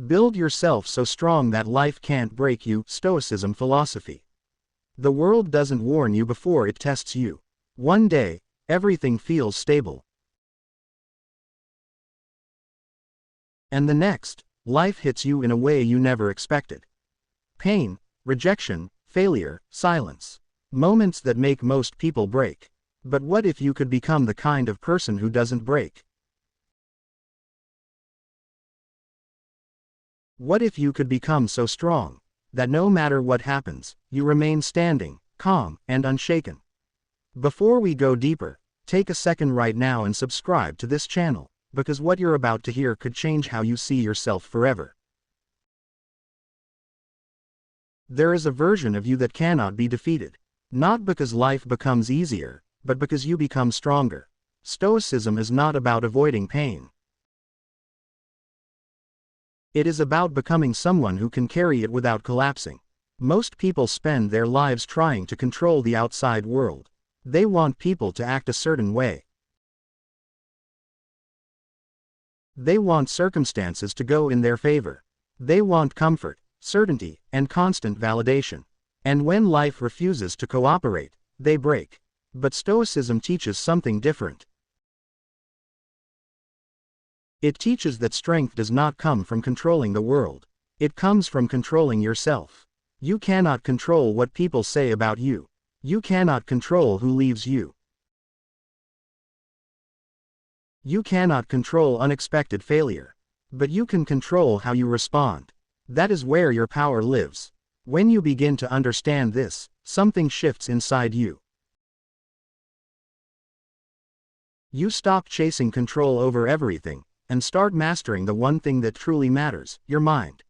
Build yourself so strong that life can't break you. Stoicism philosophy. The world doesn't warn you before it tests you. One day, everything feels stable. And the next, life hits you in a way you never expected. Pain, rejection, failure, silence. Moments that make most people break. But what if you could become the kind of person who doesn't break? What if you could become so strong that no matter what happens, you remain standing, calm, and unshaken? Before we go deeper, take a second right now and subscribe to this channel, because what you're about to hear could change how you see yourself forever. There is a version of you that cannot be defeated. Not because life becomes easier, but because you become stronger. Stoicism is not about avoiding pain. It is about becoming someone who can carry it without collapsing. Most people spend their lives trying to control the outside world. They want people to act a certain way. They want circumstances to go in their favor. They want comfort, certainty, and constant validation. And when life refuses to cooperate, they break. But Stoicism teaches something different. It teaches that strength does not come from controlling the world. It comes from controlling yourself. You cannot control what people say about you. You cannot control who leaves you. You cannot control unexpected failure. But you can control how you respond. That is where your power lives. When you begin to understand this, something shifts inside you. You stop chasing control over everything, and start mastering the one thing that truly matters, your mind.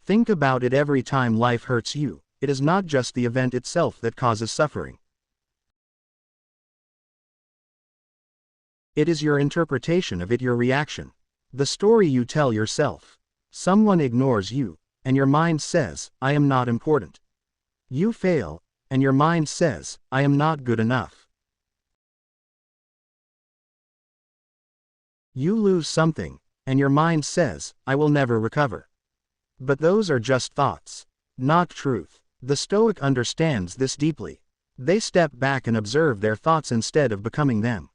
Think about it every time life hurts you. It is not just the event itself that causes suffering. It is your interpretation of it, your reaction. The story you tell yourself. Someone ignores you, and your mind says, I am not important. You fail, and your mind says, I am not good enough. You lose something, and your mind says, I will never recover. But those are just thoughts, not truth. The Stoic understands this deeply. They step back and observe their thoughts instead of becoming them.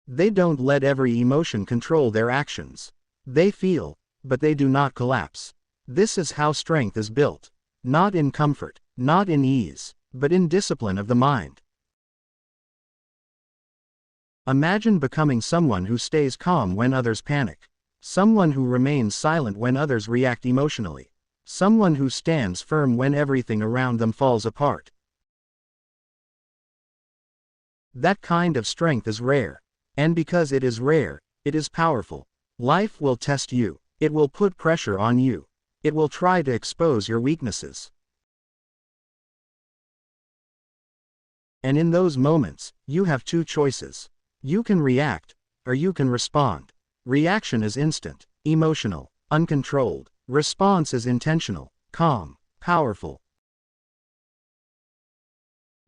They don't let every emotion control their actions. They feel, but they do not collapse. This is how strength is built. Not in comfort, not in ease, but in discipline of the mind. Imagine becoming someone who stays calm when others panic. Someone who remains silent when others react emotionally. Someone who stands firm when everything around them falls apart. That kind of strength is rare. And because it is rare, it is powerful. Life will test you. It will put pressure on you. It will try to expose your weaknesses. And in those moments, you have two choices. You can react, or you can respond. Reaction is instant, emotional, uncontrolled. Response is intentional, calm, powerful.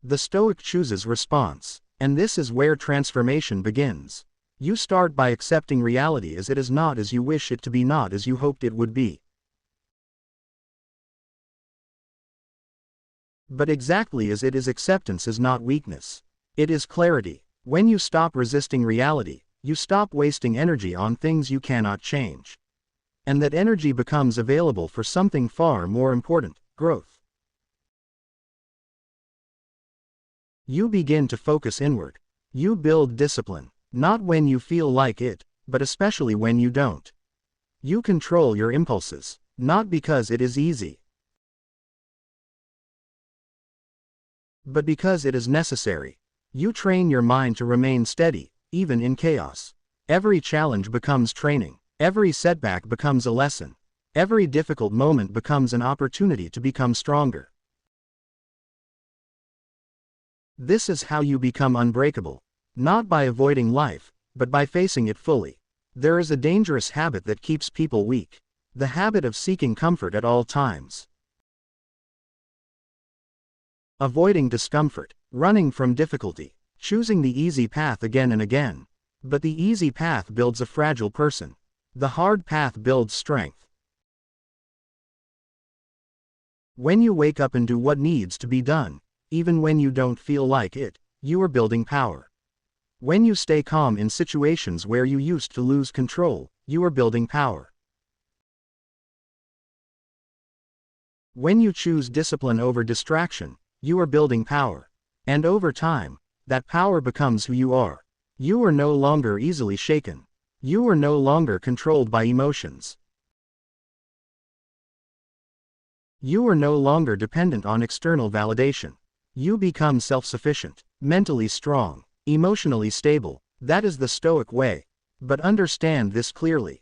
The Stoic chooses response, and this is where transformation begins. You start by accepting reality as it is, not as you wish it to be, not as you hoped it would be, but exactly as it is. Acceptance is not weakness. It is clarity. When you stop resisting reality, you stop wasting energy on things you cannot change. And that energy becomes available for something far more important, growth. You begin to focus inward. You build discipline, not when you feel like it, but especially when you don't. You control your impulses, not because it is easy, but because it is necessary. You train your mind to remain steady, even in chaos. Every challenge becomes training. Every setback becomes a lesson. Every difficult moment becomes an opportunity to become stronger. This is how you become unbreakable. Not by avoiding life, but by facing it fully. There is a dangerous habit that keeps people weak. The habit of seeking comfort at all times. Avoiding discomfort, running from difficulty, choosing the easy path again and again. But the easy path builds a fragile person. The hard path builds strength. When you wake up and do what needs to be done, even when you don't feel like it, you are building power. When you stay calm in situations where you used to lose control, you are building power. When you choose discipline over distraction, you are building power. And over time, that power becomes who you are. You are no longer easily shaken. You are no longer controlled by emotions. You are no longer dependent on external validation. You become self-sufficient, mentally strong, emotionally stable. That is the Stoic way. But understand this clearly.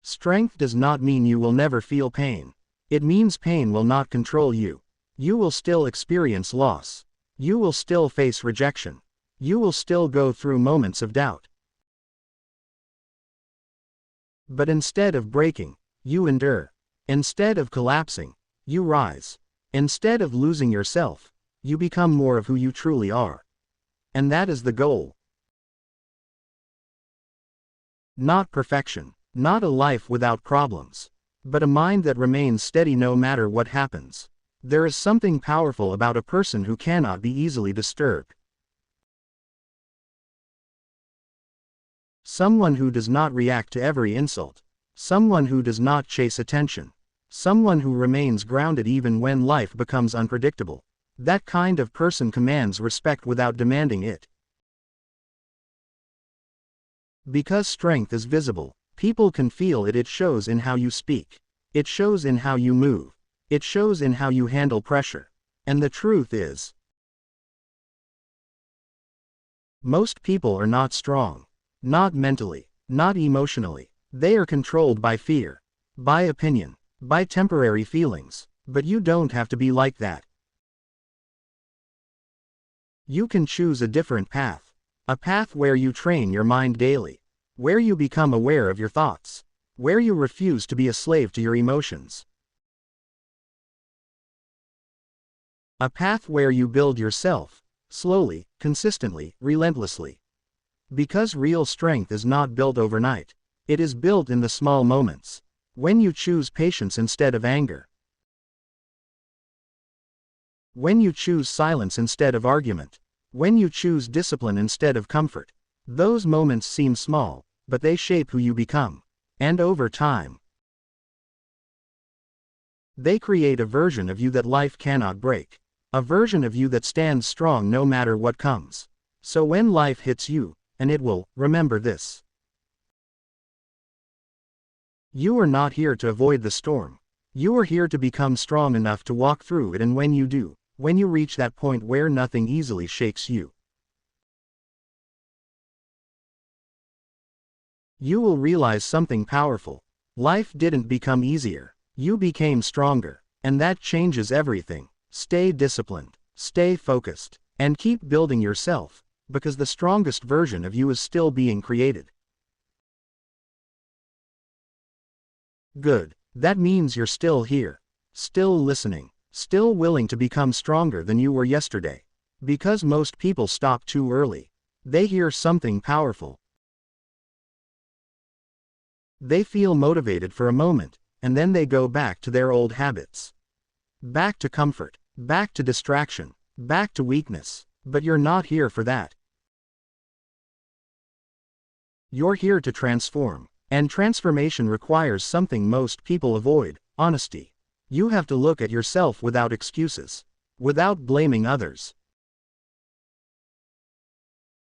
Strength does not mean you will never feel pain. It means pain will not control you. You will still experience loss. You will still face rejection. You will still go through moments of doubt. But instead of breaking, you endure. Instead of collapsing, you rise. Instead of losing yourself, you become more of who you truly are. And that is the goal. Not perfection, not a life without problems, but a mind that remains steady no matter what happens. There is something powerful about a person who cannot be easily disturbed. Someone who does not react to every insult. Someone who does not chase attention. Someone who remains grounded even when life becomes unpredictable. That kind of person commands respect without demanding it. Because strength is visible, people can feel it. It shows in how you speak. It shows in how you move. It shows in how you handle pressure. And the truth is, most people are not strong. Not mentally, not emotionally. They are controlled by fear, by opinion, by temporary feelings. But you don't have to be like that. You can choose a different path. A path where you train your mind daily. Where you become aware of your thoughts. Where you refuse to be a slave to your emotions. A path where you build yourself, slowly, consistently, relentlessly. Because real strength is not built overnight. It is built in the small moments. When you choose patience instead of anger. When you choose silence instead of argument. When you choose discipline instead of comfort. Those moments seem small, but they shape who you become. And over time, they create a version of you that life cannot break. A version of you that stands strong no matter what comes. So when life hits you, and it will, remember this. You are not here to avoid the storm. You are here to become strong enough to walk through it, and when you do, when you reach that point where nothing easily shakes you, you will realize something powerful. Life didn't become easier. You became stronger. And that changes everything. Stay disciplined. Stay focused. And keep building yourself, because the strongest version of you is still being created. Good. That means you're still here. Still listening. Still willing to become stronger than you were yesterday. Because most people stop too early. They hear something powerful. They feel motivated for a moment, and then they go back to their old habits. Back to comfort. Back to distraction. Back to weakness. But you're not here for that. You're here to transform. And transformation requires something most people avoid: honesty. You have to look at yourself without excuses. Without blaming others.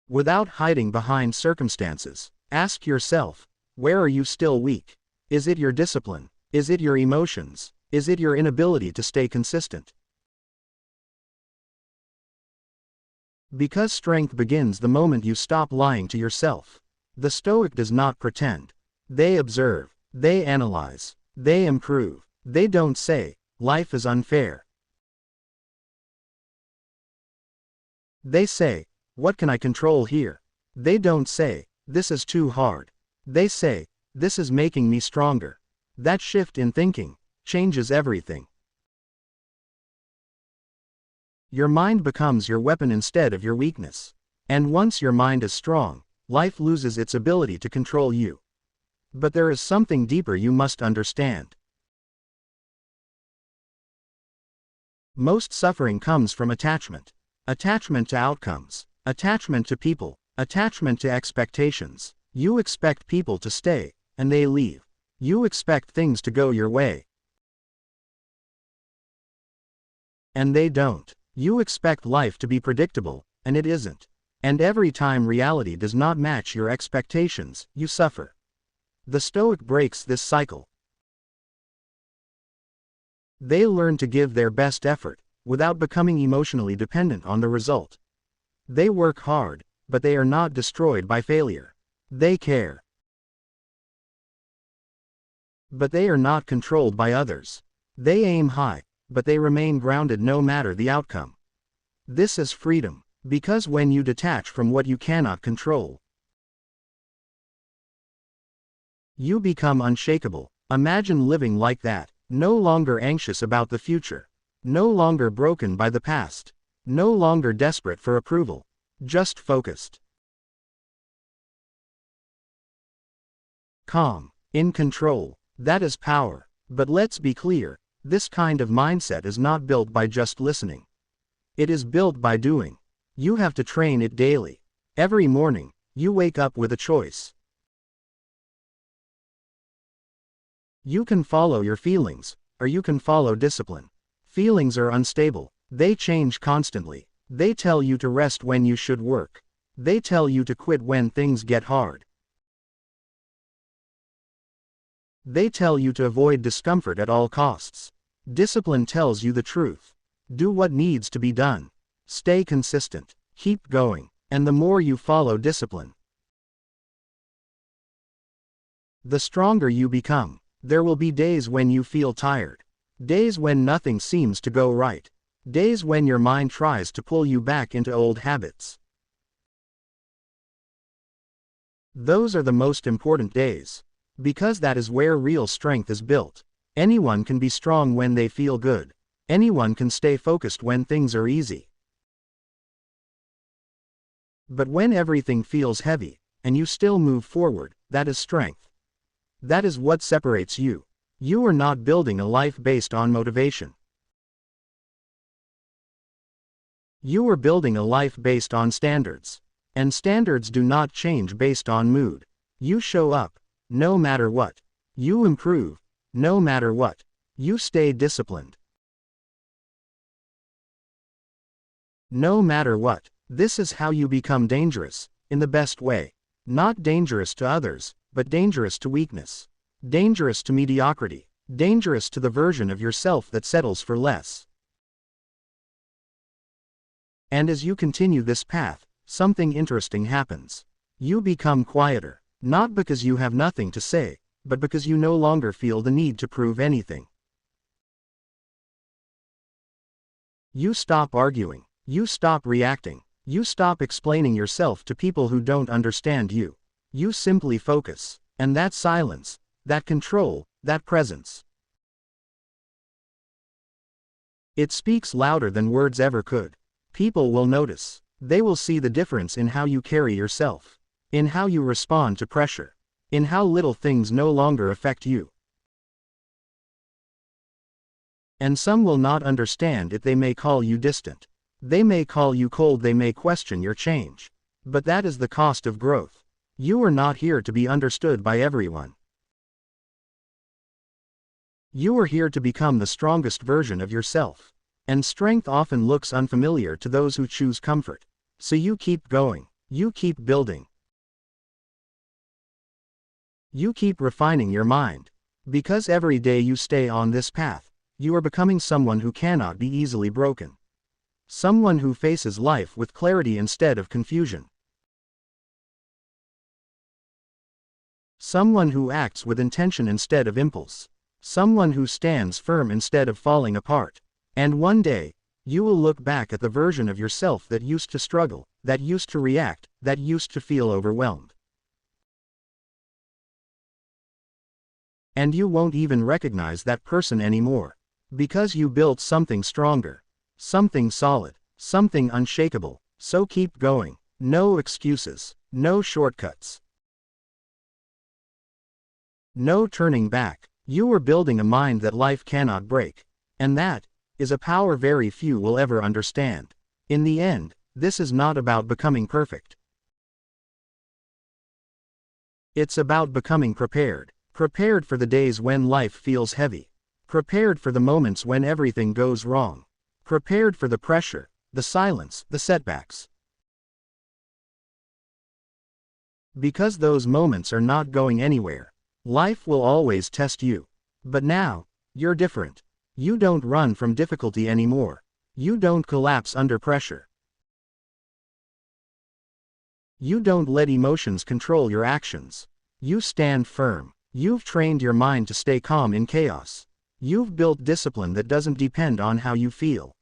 Without hiding behind circumstances. Ask yourself, where are you still weak? Is it your discipline? Is it your emotions? Is it your inability to stay consistent? Because strength begins the moment you stop lying to yourself. The Stoic does not pretend. They observe. They analyze. They improve. They don't say, life is unfair. They say, what can I control here? They don't say, this is too hard. They say, this is making me stronger. That shift in thinking changes everything. Your mind becomes your weapon instead of your weakness. And once your mind is strong, life loses its ability to control you. But there is something deeper you must understand. Most suffering comes from attachment. Attachment to outcomes. Attachment to people. Attachment to expectations. You expect people to stay, and they leave. You expect things to go your way, and they don't. You expect life to be predictable, and it isn't. And every time reality does not match your expectations, you suffer. The Stoic breaks this cycle. They learn to give their best effort, without becoming emotionally dependent on the result. They work hard, but they are not destroyed by failure. They care, but they are not controlled by others. They aim high, but they remain grounded no matter the outcome. This is freedom, because when you detach from what you cannot control, you become unshakable. Imagine living like that, no longer anxious about the future, no longer broken by the past, no longer desperate for approval, just focused, calm, in control. That is power. But let's be clear, this kind of mindset is not built by just listening. It is built by doing. You have to train it daily. Every morning, you wake up with a choice. You can follow your feelings, or you can follow discipline. Feelings are unstable. They change constantly. They tell you to rest when you should work. They tell you to quit when things get hard. They tell you to avoid discomfort at all costs. Discipline tells you the truth. Do what needs to be done. Stay consistent. Keep going. And the more you follow discipline, the stronger you become. There will be days when you feel tired. Days when nothing seems to go right. Days when your mind tries to pull you back into old habits. Those are the most important days. Because that is where real strength is built. Anyone can be strong when they feel good. Anyone can stay focused when things are easy. But when everything feels heavy, and you still move forward, that is strength. That is what separates you. You are not building a life based on motivation. You are building a life based on standards. And standards do not change based on mood. You show up, no matter what. You improve, no matter what. You stay disciplined, no matter what. This is how you become dangerous, in the best way. Not dangerous to others, but dangerous to weakness. Dangerous to mediocrity. Dangerous to the version of yourself that settles for less. And as you continue this path, something interesting happens. You become quieter. Not because you have nothing to say, but because you no longer feel the need to prove anything. You stop arguing. You stop reacting. You stop explaining yourself to people who don't understand you. You simply focus. And that silence, that control, that presence, it speaks louder than words ever could. People will notice. They will see the difference in how you carry yourself. In how you respond to pressure. In how little things no longer affect you. And some will not understand it. They may call you distant. They may call you cold. They may question your change. But that is the cost of growth. You are not here to be understood by everyone. You are here to become the strongest version of yourself. And strength often looks unfamiliar to those who choose comfort. So you keep going. You keep building. You keep refining your mind. Because every day you stay on this path, you are becoming someone who cannot be easily broken. Someone who faces life with clarity instead of confusion. Someone who acts with intention instead of impulse. Someone who stands firm instead of falling apart. And one day, you will look back at the version of yourself that used to struggle, that used to react, that used to feel overwhelmed. And you won't even recognize that person anymore. Because you built something stronger. Something solid. Something unshakable. So keep going. No excuses. No shortcuts. No turning back. You are building a mind that life cannot break. And that is a power very few will ever understand. In the end, this is not about becoming perfect. It's about becoming prepared. Prepared for the days when life feels heavy. Prepared for the moments when everything goes wrong. Prepared for the pressure, the silence, the setbacks. Because those moments are not going anywhere. Life will always test you. But now, you're different. You don't run from difficulty anymore. You don't collapse under pressure. You don't let emotions control your actions. You stand firm. You've trained your mind to stay calm in chaos. You've built discipline that doesn't depend on how you feel.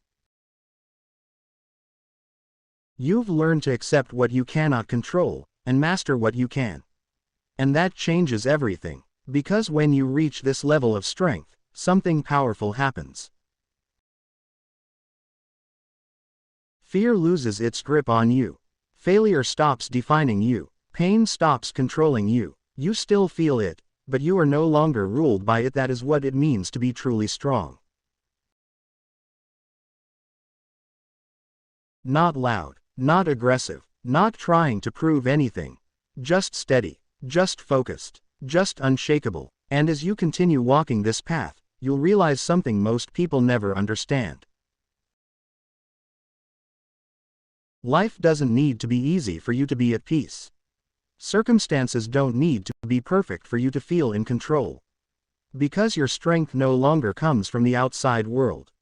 You've learned to accept what you cannot control, and master what you can. And that changes everything, because when you reach this level of strength, something powerful happens. Fear loses its grip on you. Failure stops defining you. Pain stops controlling you. You still feel it, but you are no longer ruled by it. That is what it means to be truly strong. Not loud, not aggressive, not trying to prove anything. Just steady, just focused, just unshakable. And as you continue walking this path, you'll realize something most people never understand. Life doesn't need to be easy for you to be at peace. Circumstances don't need to be perfect for you to feel in control. Because your strength no longer comes from the outside world.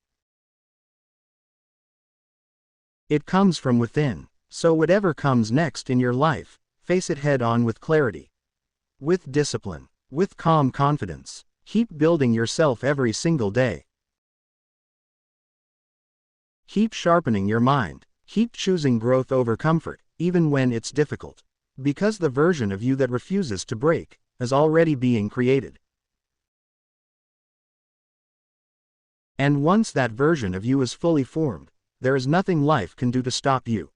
It comes from within. So whatever comes next in your life, face it head on with clarity. With discipline. With calm confidence. Keep building yourself every single day. Keep sharpening your mind. Keep choosing growth over comfort, even when it's difficult. Because the version of you that refuses to break is already being created. And once that version of you is fully formed, there is nothing life can do to stop you.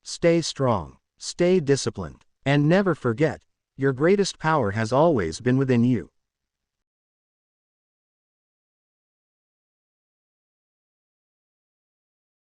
Stay strong, stay disciplined, and never forget, your greatest power has always been within you.